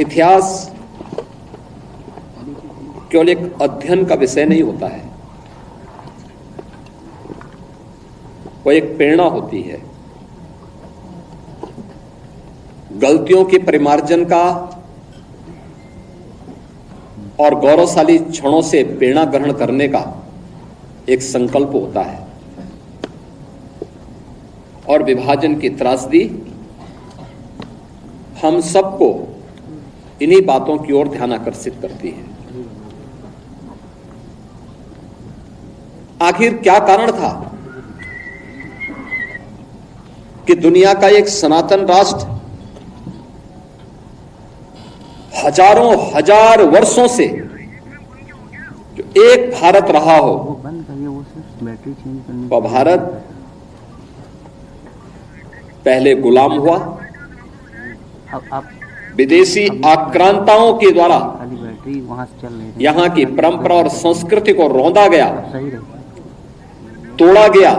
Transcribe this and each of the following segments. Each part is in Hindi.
इतिहास केवल एक अध्ययन का विषय नहीं होता है, वो एक प्रेरणा होती है। गलतियों के परिमार्जन का और गौरवशाली क्षणों से प्रेरणा ग्रहण करने का एक संकल्प होता है। और विभाजन की त्रासदी हम सबको इन्हीं बातों की ओर ध्यान आकर्षित करती है। आखिर क्या कारण था कि दुनिया का एक सनातन राष्ट्र हजारों हजार वर्षों से जो एक भारत रहा हो, वह भारत पहले गुलाम हुआ, विदेशी आक्रांताओं के द्वारा यहां की परंपरा और संस्कृति को रौंदा गया, तोड़ा गया,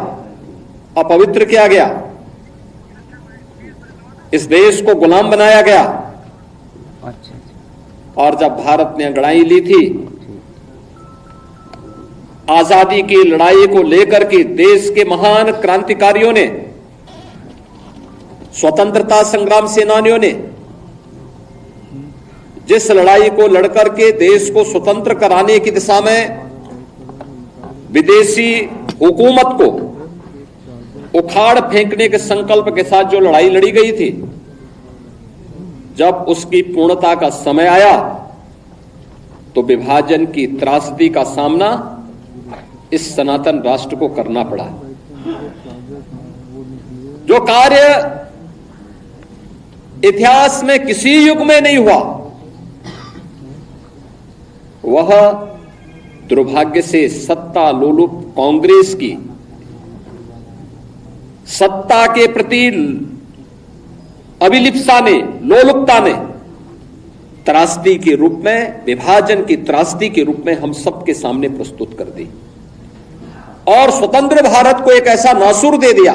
अपवित्र किया गया, इस देश को गुलाम बनाया गया। और जब भारत ने अंगड़ाई ली थी, आजादी की लड़ाई को लेकर के देश के महान क्रांतिकारियों ने, स्वतंत्रता संग्राम सेनानियों ने जिस लड़ाई को लड़कर के देश को स्वतंत्र कराने की दिशा में विदेशी हुकूमत को उखाड़ फेंकने के संकल्प के साथ जो लड़ाई लड़ी गई थी, जब उसकी पूर्णता का समय आया तो विभाजन की त्रासदी का सामना इस सनातन राष्ट्र को करना पड़ा। जो कार्य इतिहास में किसी युग में नहीं हुआ, वह दुर्भाग्य से सत्ता लोलुप कांग्रेस की सत्ता के प्रति अभिलिप्सा ने, लोलुपता ने त्रासदी के रूप में, विभाजन की त्रासदी के रूप में हम सबके सामने प्रस्तुत कर दी और स्वतंत्र भारत को एक ऐसा नासूर दे दिया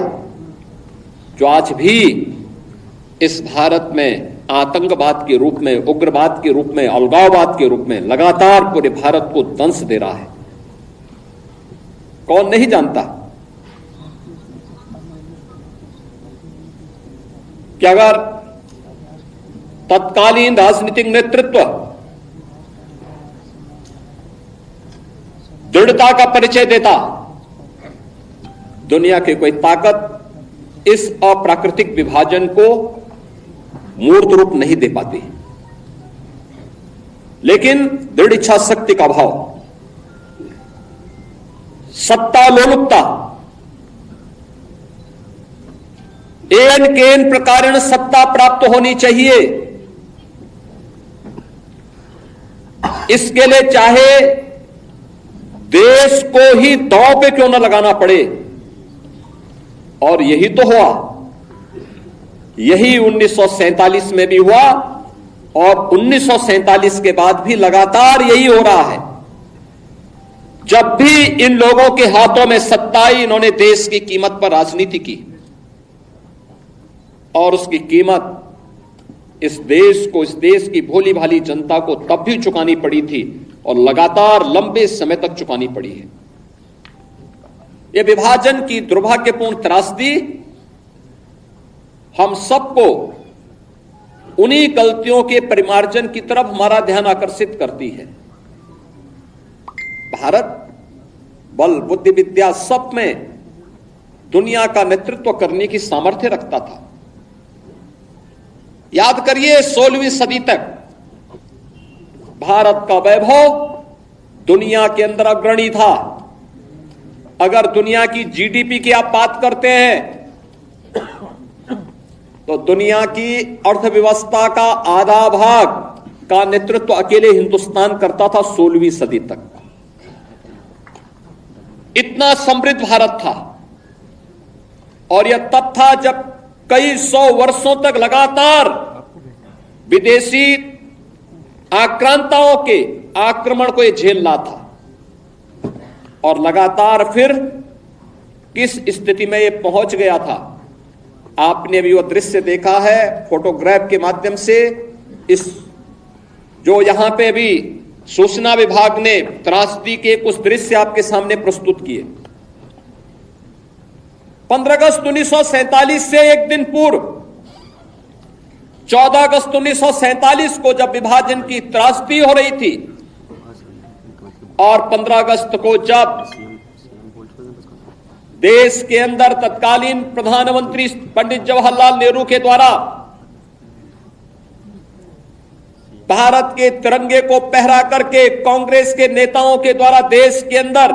जो आज भी इस भारत में आतंकवाद के रूप में, उग्रवाद के रूप में, अलगाववाद के रूप में लगातार पूरे भारत को दंश दे रहा है। कौन नहीं जानता कि अगर तत्कालीन राजनीतिक नेतृत्व दृढ़ता का परिचय देता, दुनिया की कोई ताकत इस अप्राकृतिक विभाजन को मूर्त रूप नहीं दे पाती। लेकिन दृढ़ इच्छा शक्ति का अभाव, सत्ता लोलुपता, एन केन प्रकारेण सत्ता प्राप्त होनी चाहिए, इसके लिए चाहे देश को ही दांव पे क्यों न लगाना पड़े। और यही तो हुआ, यही 1947 में भी हुआ और 1947 के बाद भी लगातार यही हो रहा है। जब भी इन लोगों के हाथों में सत्ता आई, इन्होंने देश की कीमत पर राजनीति की और उसकी कीमत इस देश को, इस देश की भोली भाली जनता को तब भी चुकानी पड़ी थी और लगातार लंबे समय तक चुकानी पड़ी है। यह विभाजन की दुर्भाग्यपूर्ण त्रासदी हम सबको उन्हीं गलतियों के परिमार्जन की तरफ हमारा ध्यान आकर्षित करती है। भारत बल, बुद्धि, विद्या सब में दुनिया का नेतृत्व करने की सामर्थ्य रखता था। याद करिए, 16वीं सदी तक भारत का वैभव दुनिया के अंदर अग्रणी था। अगर दुनिया की जीडीपी की आप बात करते हैं तो दुनिया की अर्थव्यवस्था का आधा भाग का नेतृत्व अकेले हिंदुस्तान करता था 16वीं सदी तक। इतना समृद्ध भारत था। और यह तब था जब कई सौ वर्षों तक लगातार विदेशी आक्रांताओं के आक्रमण को यह झेल रहा था। और लगातार फिर किस स्थिति में यह पहुंच गया था, आपने अभी वो दृश्य देखा है फोटोग्राफ के माध्यम से। इस जो यहां पे भी सूचना विभाग ने त्रासदी के कुछ दृश्य आपके सामने प्रस्तुत किए। 15 अगस्त 1947 से एक दिन पूर्व 14 अगस्त 1947 को जब विभाजन की त्रासदी हो रही थी और 15 अगस्त को जब देश के अंदर तत्कालीन प्रधानमंत्री पंडित जवाहरलाल नेहरू के द्वारा भारत के तिरंगे को पहरा करके कांग्रेस के नेताओं के द्वारा देश के अंदर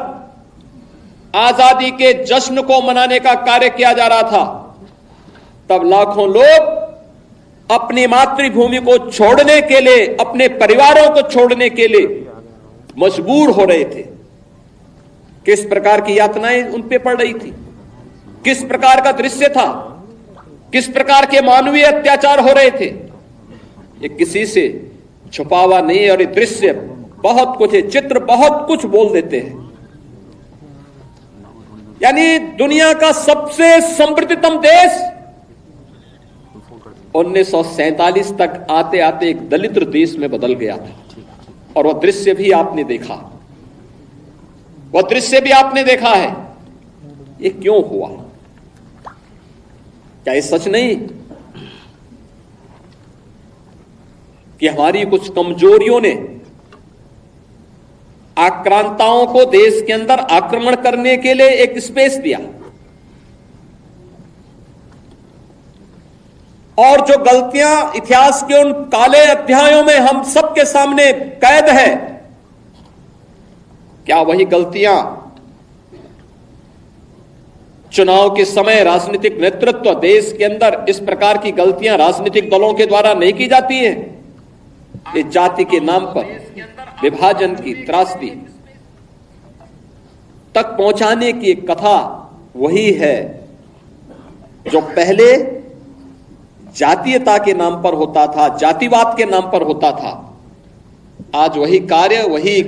आजादी के जश्न को मनाने का कार्य किया जा रहा था, तब लाखों लोग अपनी मातृभूमि को छोड़ने के लिए, अपने परिवारों को छोड़ने के लिए मजबूर हो रहे थे। किस प्रकार की यातनाएं उन पे पड़ रही थी, किस प्रकार का दृश्य था, किस प्रकार के मानवीय अत्याचार हो रहे थे, ये किसी से छुपा हुआ नहीं है। और ये दृश्य बहुत कुछ है, चित्र बहुत कुछ बोल देते हैं। यानी दुनिया का सबसे समृद्धतम देश 1947 तक आते आते एक दलित देश में बदल गया था। और वह दृश्य भी आपने देखा, वह दृश्य भी आपने देखा है। ये क्यों हुआ? क्या ये सच नहीं कि हमारी कुछ कमजोरियों ने आक्रांताओं को देश के अंदर आक्रमण करने के लिए एक स्पेस दिया? और जो गलतियां इतिहास के उन काले अध्यायों में हम सबके सामने कैद है, क्या वही गलतियां चुनाव के समय राजनीतिक नेतृत्व देश के अंदर इस प्रकार की गलतियां राजनीतिक दलों के द्वारा नहीं की जाती हैं? ये जाति के नाम पर विभाजन की त्रासदी तक पहुंचाने की एक कथा वही है जो पहले जातीयता के नाम पर होता था, जातिवाद के नाम पर होता था। आज वही कार्य, वही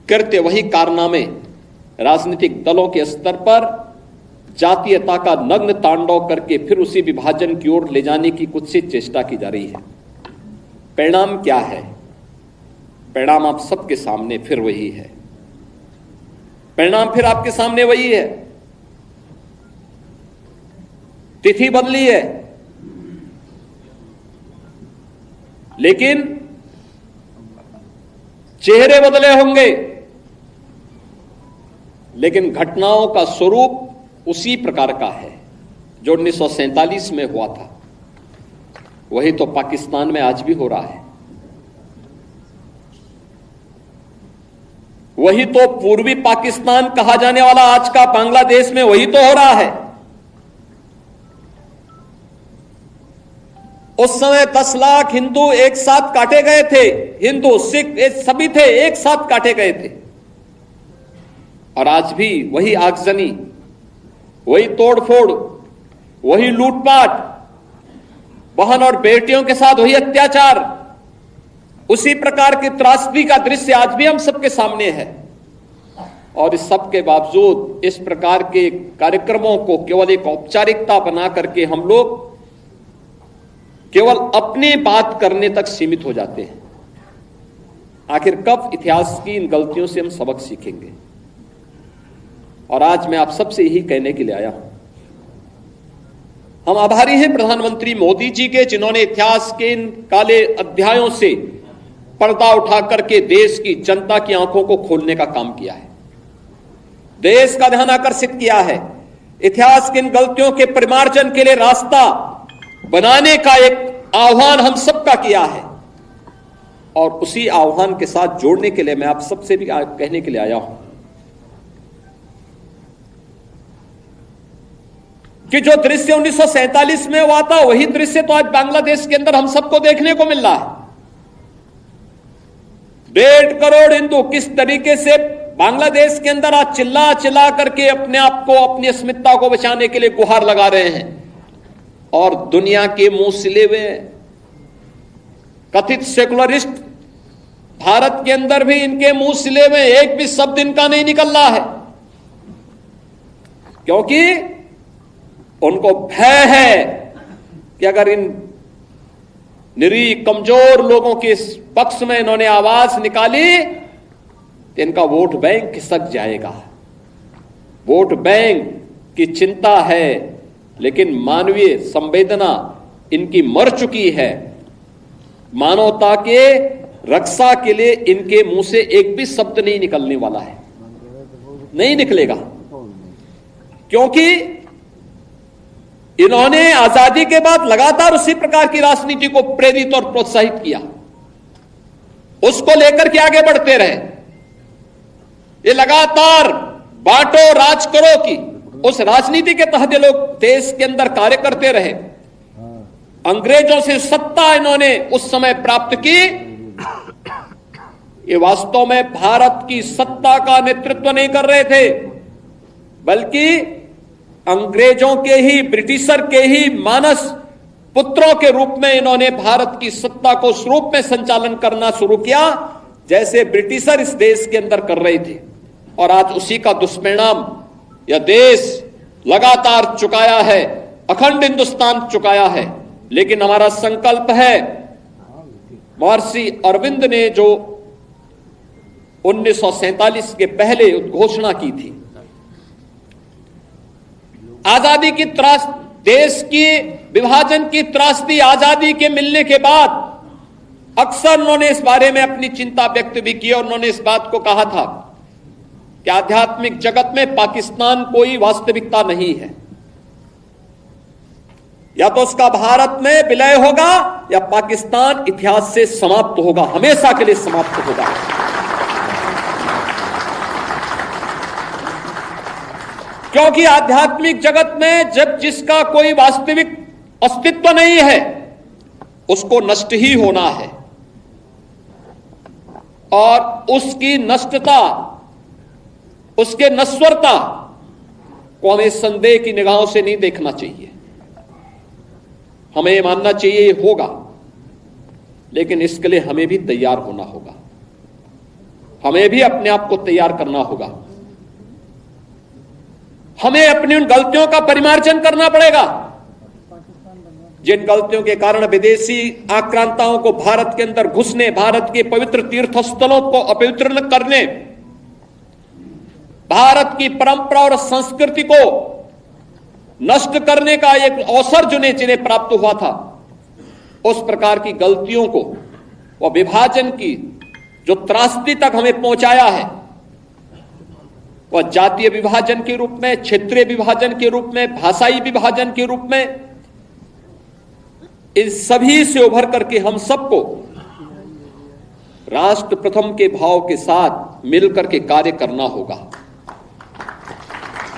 कृत्य, वही कारनामे राजनीतिक दलों के स्तर पर जातीयता का नग्न तांडव करके फिर उसी विभाजन की ओर ले जाने की कुछ सी चेष्टा की जा रही है। परिणाम क्या है? परिणाम आप सबके सामने फिर वही है। परिणाम फिर आपके सामने वही है। तिथि बदली है, लेकिन चेहरे बदले होंगे, लेकिन घटनाओं का स्वरूप उसी प्रकार का है जो 1947 में हुआ था। वही तो पाकिस्तान में आज भी हो रहा है। वही तो पूर्वी पाकिस्तान कहा जाने वाला आज का बांग्लादेश में वही तो हो रहा है। उस समय 10 लाख हिंदू एक साथ काटे गए थे, हिंदू सिख सभी थे, एक साथ काटे गए थे। और आज भी वही आगजनी, वही तोड़फोड़, वही लूटपाट, बहन और बेटियों के साथ वही अत्याचार, उसी प्रकार की त्रासदी का दृश्य आज भी हम सबके सामने है। और इस सब के बावजूद इस प्रकार के कार्यक्रमों को केवल एक औपचारिकता बना करके हम लोग केवल अपनी बात करने तक सीमित हो जाते हैं। आखिर कब इतिहास की इन गलतियों से हम सबक सीखेंगे? और आज मैं आप सबसे यही कहने के लिए आया हूं। हम आभारी हैं प्रधानमंत्री मोदी जी के, जिन्होंने इतिहास के इन काले अध्यायों से पर्दा उठा करके देश की जनता की आंखों को खोलने का काम किया है, देश का ध्यान आकर्षित किया है, इतिहास की इन गलतियों के परिमार्जन के लिए रास्ता बनाने का एक आह्वान हम सबका किया है। और उसी आह्वान के साथ जोड़ने के लिए मैं आप सबसे भी कहने के लिए आया हूं कि जो दृश्य 1947 में हुआ था, वही दृश्य तो आज बांग्लादेश के अंदर हम सबको देखने को मिल रहा है। 1.5 करोड़ हिंदू किस तरीके से बांग्लादेश के अंदर आज चिल्ला चिल्ला करके अपने आप को, अपनी अस्मिता को बचाने के लिए गुहार लगा रहे हैं। और दुनिया के मुंह सिले हुए कथित सेकुलरिस्ट भारत के अंदर भी इनके मुंह सिले हुए एक भी शब्द इनका नहीं निकल रहा है, क्योंकि उनको भय है कि अगर इन निरीह कमजोर लोगों के पक्ष में इन्होंने आवाज निकाली तो इनका वोट बैंक खिसक जाएगा। वोट बैंक की चिंता है, लेकिन मानवीय संवेदना इनकी मर चुकी है। मानवता के रक्षा के लिए इनके मुंह से एक भी शब्द नहीं निकलने वाला है, नहीं निकलेगा, क्योंकि इन्होंने आजादी के बाद लगातार उसी प्रकार की राजनीति को प्रेरित और प्रोत्साहित किया, उसको लेकर के आगे बढ़ते रहे। ये लगातार बांटो राज करो की उस राजनीति के तहत ये लोग देश के अंदर कार्य करते रहे। अंग्रेजों से सत्ता इन्होंने उस समय प्राप्त की। ये वास्तव में भारत की सत्ता का नेतृत्व नहीं कर रहे थे, बल्कि अंग्रेजों के ही, ब्रिटिशर के ही मानस पुत्रों के रूप में इन्होंने भारत की सत्ता को उस रूप में संचालन करना शुरू किया जैसे ब्रिटिशर इस देश के अंदर कर रहे थे। और आज उसी का दुष्परिणाम यह देश लगातार चुकाया है, अखंड हिंदुस्तान चुकाया है। लेकिन हमारा संकल्प है, महर्षि अरविंद ने जो 1947 के पहले घोषणा की थी, आजादी की देश की विभाजन की त्रासदी आजादी के मिलने के बाद अक्सर उन्होंने इस बारे में अपनी चिंता व्यक्त भी की और उन्होंने इस बात को कहा था कि आध्यात्मिक जगत में पाकिस्तान कोई वास्तविकता नहीं है, या तो उसका भारत में विलय होगा या पाकिस्तान इतिहास से समाप्त होगा, हमेशा के लिए समाप्त होगा। क्योंकि आध्यात्मिक जगत में जब जिसका कोई वास्तविक अस्तित्व नहीं है उसको नष्ट ही होना है, और उसकी नष्टता, उसके नश्वरता को हमें संदेह की निगाहों से नहीं देखना चाहिए। हमें यह मानना चाहिए ये होगा, लेकिन इसके लिए हमें भी तैयार होना होगा, हमें भी अपने आप को तैयार करना होगा। हमें अपनी उन गलतियों का परिमार्जन करना पड़ेगा जिन गलतियों के कारण विदेशी आक्रांताओं को भारत के अंदर घुसने, भारत के पवित्र तीर्थ स्थलों को अपवित्र करने, भारत की परंपरा और संस्कृति को नष्ट करने का एक अवसर जिन्हें प्राप्त हुआ था, उस प्रकार की गलतियों को और विभाजन की जो त्रासदी तक हमें पहुंचाया है, वह जातीय विभाजन के रूप में, क्षेत्रीय विभाजन के रूप में, भाषाई विभाजन के रूप में, इन सभी से उभर करके हम सबको राष्ट्र प्रथम के भाव के साथ मिलकर के कार्य करना होगा।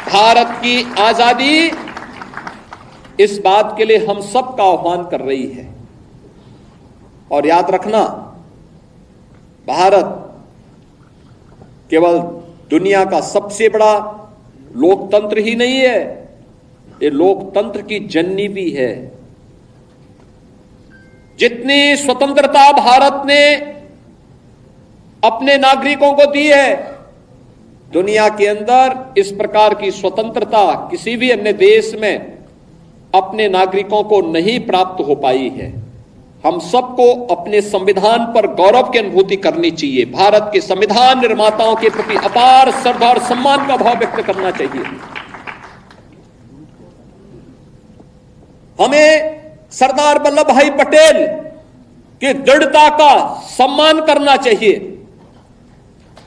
भारत की आजादी इस बात के लिए हम सब का आह्वान कर रही है। और याद रखना, भारत केवल दुनिया का सबसे बड़ा लोकतंत्र ही नहीं है, ये लोकतंत्र की जननी भी है। जितनी स्वतंत्रता भारत ने अपने नागरिकों को दी है, दुनिया के अंदर इस प्रकार की स्वतंत्रता किसी भी अन्य देश में अपने नागरिकों को नहीं प्राप्त हो पाई है। हम सबको अपने संविधान पर गौरव की अनुभूति करनी चाहिए। भारत के संविधान निर्माताओं के प्रति अपार श्रद्धा और सम्मान का भाव व्यक्त करना चाहिए। हमें सरदार वल्लभ भाई पटेल की दृढ़ता का सम्मान करना चाहिए।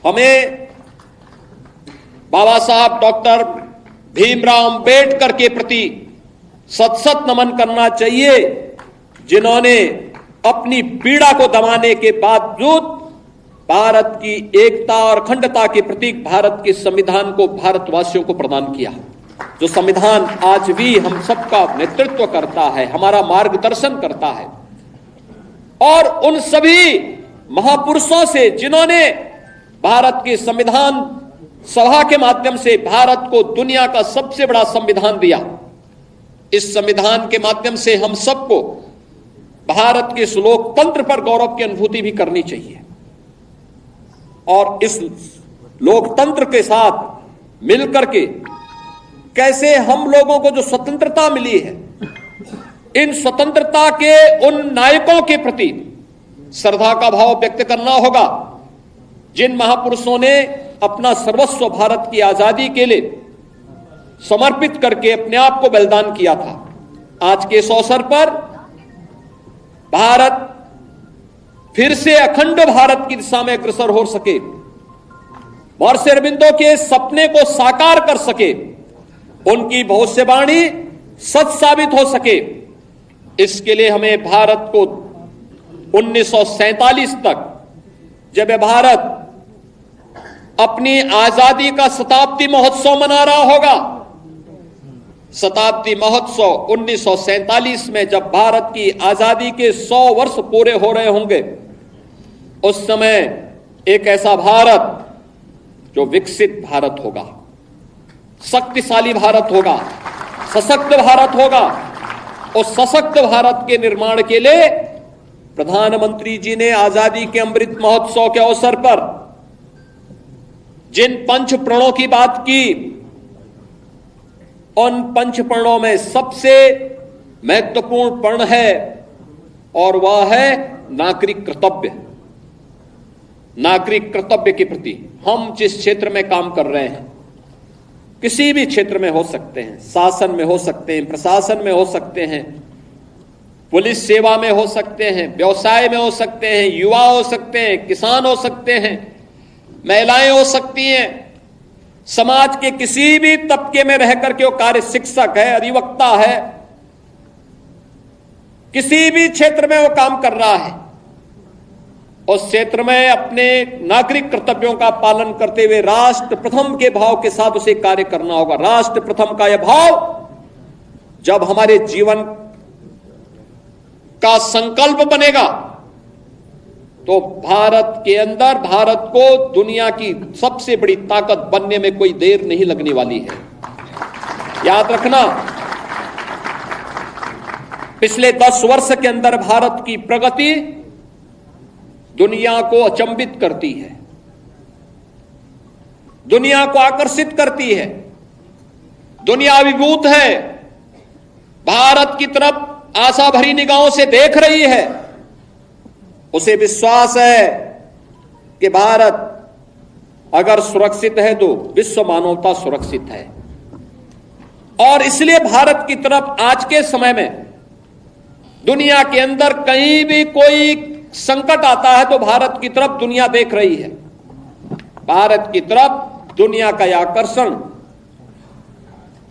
हमें बाबा साहब डॉक्टर भीमराव अंबेडकर के प्रति सत सत नमन करना चाहिए, जिन्होंने अपनी पीड़ा को दबाने के बावजूद भारत की एकता और अखंडता के प्रतीक भारत के संविधान को भारतवासियों को प्रदान किया, जो संविधान आज भी हम सबका नेतृत्व करता है, हमारा मार्गदर्शन करता है। और उन सभी महापुरुषों से जिन्होंने भारत के संविधान सभा के माध्यम से भारत को दुनिया का सबसे बड़ा संविधान दिया, इस संविधान के माध्यम से हम सबको भारत के इस लोकतंत्र पर गौरव की अनुभूति भी करनी चाहिए। और इस लोकतंत्र के साथ मिलकर के कैसे हम लोगों को जो स्वतंत्रता मिली है इन स्वतंत्रता के उन नायकों के प्रति श्रद्धा का भाव व्यक्त करना होगा जिन महापुरुषों ने अपना सर्वस्व भारत की आजादी के लिए समर्पित करके अपने आप को बलिदान किया था। आज के इस अवसर पर भारत फिर से अखंड भारत की दिशा में अग्रसर हो सके, महर्षि अरबिंदो के सपने को साकार कर सके, उनकी भविष्यवाणी सच साबित हो सके, इसके लिए हमें भारत को 1947 तक जब यह भारत अपनी आजादी का शताब्दी महोत्सव मना रहा होगा, शताब्दी महोत्सव 1947 में जब भारत की आजादी के 100 वर्ष पूरे हो रहे होंगे, उस समय एक ऐसा भारत जो विकसित भारत होगा, शक्तिशाली भारत होगा, सशक्त भारत होगा। उस सशक्त भारत के निर्माण के लिए प्रधानमंत्री जी ने आजादी के अमृत महोत्सव के अवसर पर जिन पंच प्रणों की बात की, उन पंच प्रणों में सबसे महत्वपूर्ण प्रण है और वह है नागरिक कर्तव्य। नागरिक कर्तव्य के प्रति हम जिस क्षेत्र में काम कर रहे हैं, किसी भी क्षेत्र में हो सकते हैं, शासन में हो सकते हैं, प्रशासन में हो सकते हैं, पुलिस सेवा में हो सकते हैं, व्यवसाय में हो सकते हैं, युवा हो सकते हैं, किसान हो सकते हैं, महिलाएं हो सकती हैं, समाज के किसी भी तबके में रहकर के वो कार्य, शिक्षक है, अधिवक्ता है, किसी भी क्षेत्र में वो काम कर रहा है, उस क्षेत्र में अपने नागरिक कर्तव्यों का पालन करते हुए राष्ट्र प्रथम के भाव के साथ उसे कार्य करना होगा। राष्ट्र प्रथम का यह भाव जब हमारे जीवन का संकल्प बनेगा तो भारत के अंदर भारत को दुनिया की सबसे बड़ी ताकत बनने में कोई देर नहीं लगने वाली है। याद रखना, पिछले 10 वर्ष के अंदर भारत की प्रगति दुनिया को अचंभित करती है, दुनिया को आकर्षित करती है। दुनिया अभिभूत है, भारत की तरफ आशा भरी निगाहों से देख रही है। उसे विश्वास है कि भारत अगर सुरक्षित है तो विश्व मानवता सुरक्षित है, और इसलिए भारत की तरफ आज के समय में दुनिया के अंदर कहीं भी कोई संकट आता है तो भारत की तरफ दुनिया देख रही है। भारत की तरफ दुनिया का यह आकर्षण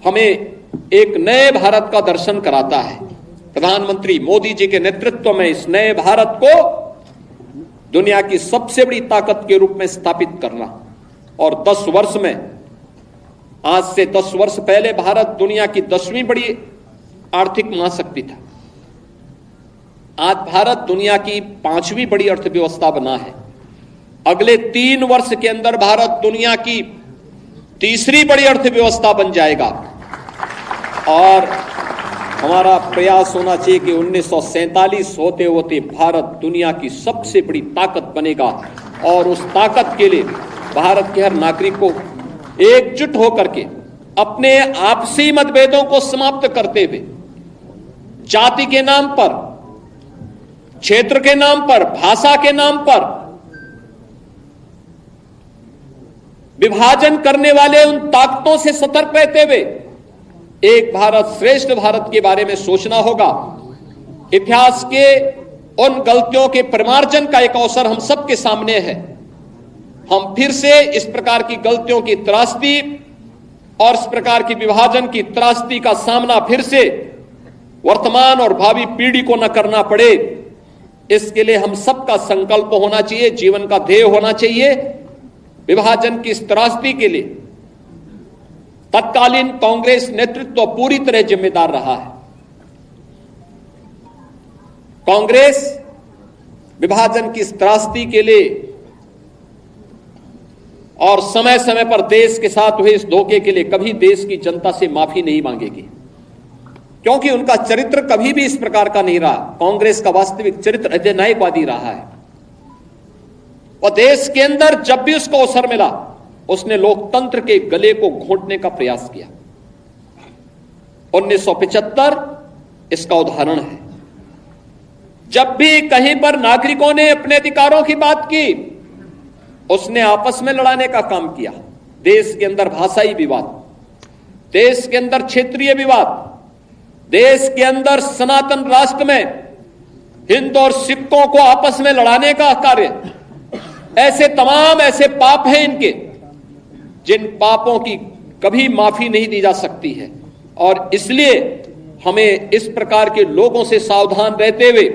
हमें एक नए भारत का दर्शन कराता है। प्रधानमंत्री मोदी जी के नेतृत्व में इस नए भारत को दुनिया की सबसे बड़ी ताकत के रूप में स्थापित करना, और 10 वर्ष में, आज से 10 वर्ष पहले भारत दुनिया की 10वीं बड़ी आर्थिक महाशक्ति था। आज भारत दुनिया की 5वीं बड़ी अर्थव्यवस्था बना है। अगले 3 वर्ष के अंदर भारत दुनिया की 3री बड़ी अर्थव्यवस्था बन जाएगा, और हमारा प्रयास होना चाहिए कि 1947 होते होते भारत दुनिया की सबसे बड़ी ताकत बनेगा, और उस ताकत के लिए भारत के हर नागरिक को एकजुट होकर के अपने आपसी मतभेदों को समाप्त करते हुए जाति के नाम पर, क्षेत्र के नाम पर, भाषा के नाम पर विभाजन करने वाले उन ताकतों से सतर्क रहते हुए एक भारत श्रेष्ठ भारत के बारे में सोचना होगा। इतिहास के उन गलतियों के परिमार्जन का एक अवसर हम सबके सामने है। हम फिर से इस प्रकार की गलतियों की त्रासदी और इस प्रकार की विभाजन की त्रासदी का सामना फिर से वर्तमान और भावी पीढ़ी को न करना पड़े, इसके लिए हम सबका संकल्प होना चाहिए, जीवन का ध्येय होना चाहिए। विभाजन की इस त्रासदी के लिए तत्कालीन कांग्रेस नेतृत्व पूरी तरह जिम्मेदार रहा है। कांग्रेस विभाजन की इस त्रासदी के लिए और समय समय पर देश के साथ हुए इस धोखे के लिए कभी देश की जनता से माफी नहीं मांगेगी, क्योंकि उनका चरित्र कभी भी इस प्रकार का नहीं रहा। कांग्रेस का वास्तविक चरित्र अधिनायकवादी रहा है, और देश के अंदर जब भी उसको अवसर मिला उसने लोकतंत्र के गले को घोंटने का प्रयास किया। 1975 इसका उदाहरण है। जब भी कहीं पर नागरिकों ने अपने अधिकारों की बात की, उसने आपस में लड़ाने का काम किया। देश के अंदर भाषाई विवाद, देश के अंदर क्षेत्रीय विवाद, देश के अंदर सनातन राष्ट्र में हिंदू और सिखों को आपस में लड़ाने का कार्य, ऐसे तमाम ऐसे पाप हैं इनके, जिन पापों की कभी माफी नहीं दी जा सकती है। और इसलिए हमें इस प्रकार के लोगों से सावधान रहते हुए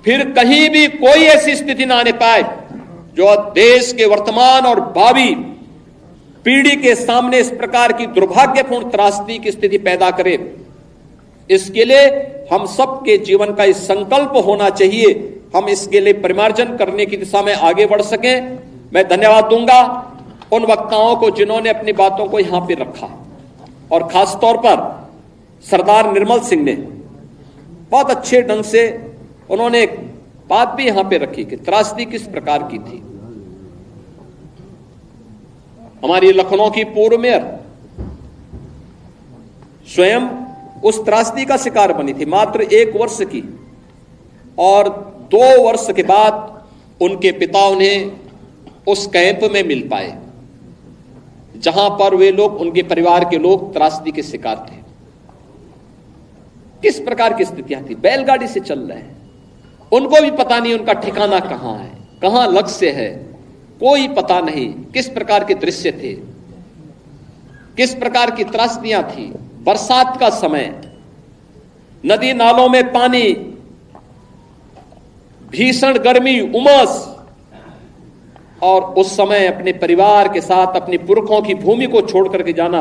फिर कहीं भी कोई ऐसी स्थिति ना आने पाए जो देश के वर्तमान और भावी पीढ़ी के सामने इस प्रकार की दुर्भाग्यपूर्ण त्रासदी की स्थिति पैदा करे। इसके लिए हम सबके जीवन का इस संकल्प होना चाहिए, हम इसके लिए परिमार्जन करने की दिशा में आगे बढ़ सकें। मैं धन्यवाद दूंगा उन वक्ताओं को जिन्होंने अपनी बातों को यहां पे रखा, और खासतौर पर सरदार निर्मल सिंह ने बहुत अच्छे ढंग से उन्होंने एक बात भी यहां पे रखी कि त्रासदी किस प्रकार की थी। हमारी लखनऊ की पूर्व मेयर स्वयं उस त्रासदी का शिकार बनी थी, मात्र 1 वर्ष की, और 2 वर्ष के बाद उनके पिता उन्हें उस कैंप में मिल पाए जहां पर वे लोग, उनके परिवार के लोग त्रासदी के शिकार थे। किस प्रकार की स्थितियां थी, बैलगाड़ी से चल रहे हैं, उनको भी पता नहीं उनका ठिकाना कहां है, कहां लक्ष्य है, कोई पता नहीं। किस प्रकार के दृश्य थे, किस प्रकार की त्रासदियां थी। बरसात का समय, नदी नालों में पानी, भीषण गर्मी, उमस, और उस समय अपने परिवार के साथ अपने पुरखों की भूमि को छोड़ करके जाना।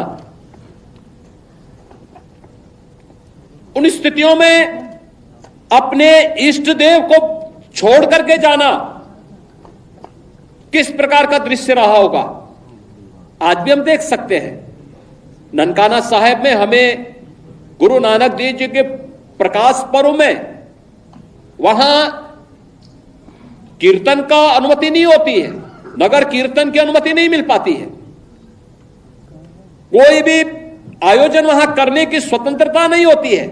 उन स्थितियों में अपने इष्ट देव को छोड़ करके जाना किस प्रकार का दृश्य रहा होगा, आज भी हम देख सकते हैं। ननकाना साहिब में हमें गुरु नानक देव जी के प्रकाश पर्व में वहां कीर्तन का अनुमति नहीं होती है, नगर कीर्तन की अनुमति नहीं मिल पाती है, कोई भी आयोजन वहां करने की स्वतंत्रता नहीं होती है।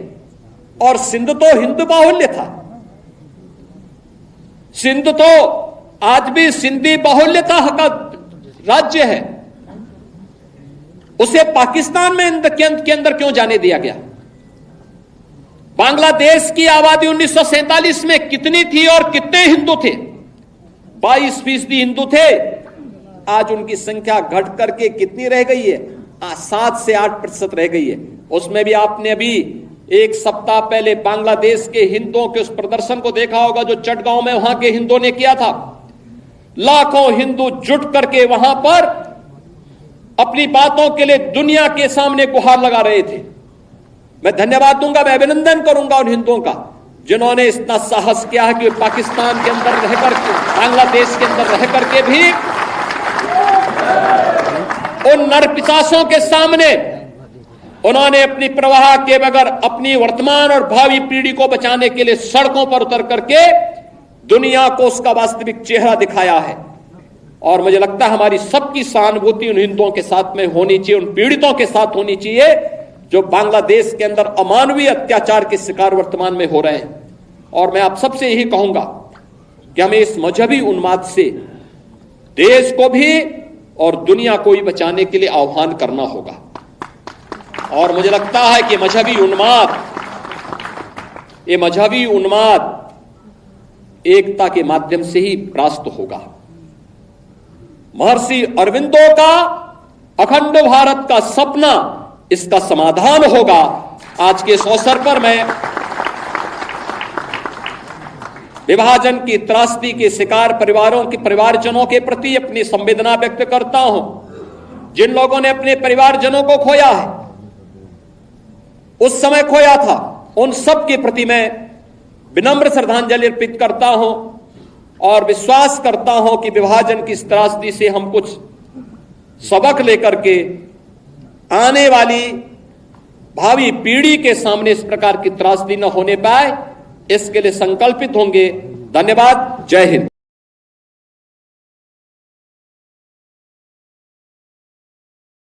और सिंध तो हिंदू बाहुल्य था, सिंध तो आज भी सिंधी बाहुल्यता का राज्य है, उसे पाकिस्तान में के अंदर क्यों जाने दिया गया? बांग्लादेश की आबादी 1947 में कितनी थी और कितने हिंदू थे? 22% हिंदू थे। आज उनकी संख्या घट करके कितनी रह गई है? 7 से 8% रह गई है। उसमें भी आपने अभी 1 सप्ताह पहले बांग्लादेश के हिंदुओं के उस प्रदर्शन को देखा होगा जो चटगांव में वहां के हिंदुओं ने किया था। लाखों हिंदू जुट करके वहां पर अपनी बातों के लिए दुनिया के सामने गुहार लगा रहे थे। मैं धन्यवाद दूंगा, मैं अभिनंदन करूंगा उन हिंदुओं का जिन्होंने इतना साहस किया है कि पाकिस्तान के अंदर रहकर, बांग्लादेश के अंदर रह करके भी उन नरपिशाचों के सामने उन्होंने अपनी प्रवाह के बगैर अपनी वर्तमान और भावी पीढ़ी को बचाने के लिए सड़कों पर उतर करके दुनिया को उसका वास्तविक चेहरा दिखाया है। और मुझे लगता है हमारी सबकी सहानुभूति उन हिंदुओं के साथ में होनी चाहिए, उन पीड़ितों के साथ होनी चाहिए जो बांग्लादेश के अंदर अमानवीय अत्याचार के शिकार वर्तमान में हो रहे हैं। और मैं आप सबसे यही कहूंगा कि हमें इस मजहबी उन्माद से देश को भी और दुनिया को भी बचाने के लिए आह्वान करना होगा। और मुझे लगता है कि ये मजहबी उन्माद एकता के माध्यम से ही परास्त होगा। महर्षि अरविंदो का अखंड भारत का सपना इसका समाधान होगा। आज के इस अवसर पर मैं विभाजन की त्रासदी के शिकार परिवारों के परिवारजनों के प्रति अपनी संवेदना व्यक्त करता हूं। जिन लोगों ने अपने परिवारजनों को खोया है, उस समय खोया था, उन सब के प्रति मैं विनम्र श्रद्धांजलि अर्पित करता हूं और विश्वास करता हूं कि विभाजन की इस त्रासदी से हम कुछ सबक लेकर के आने वाली भावी पीढ़ी के सामने इस प्रकार की त्रासदी न होने पाए, इसके लिए संकल्पित होंगे। धन्यवाद। जय हिंद।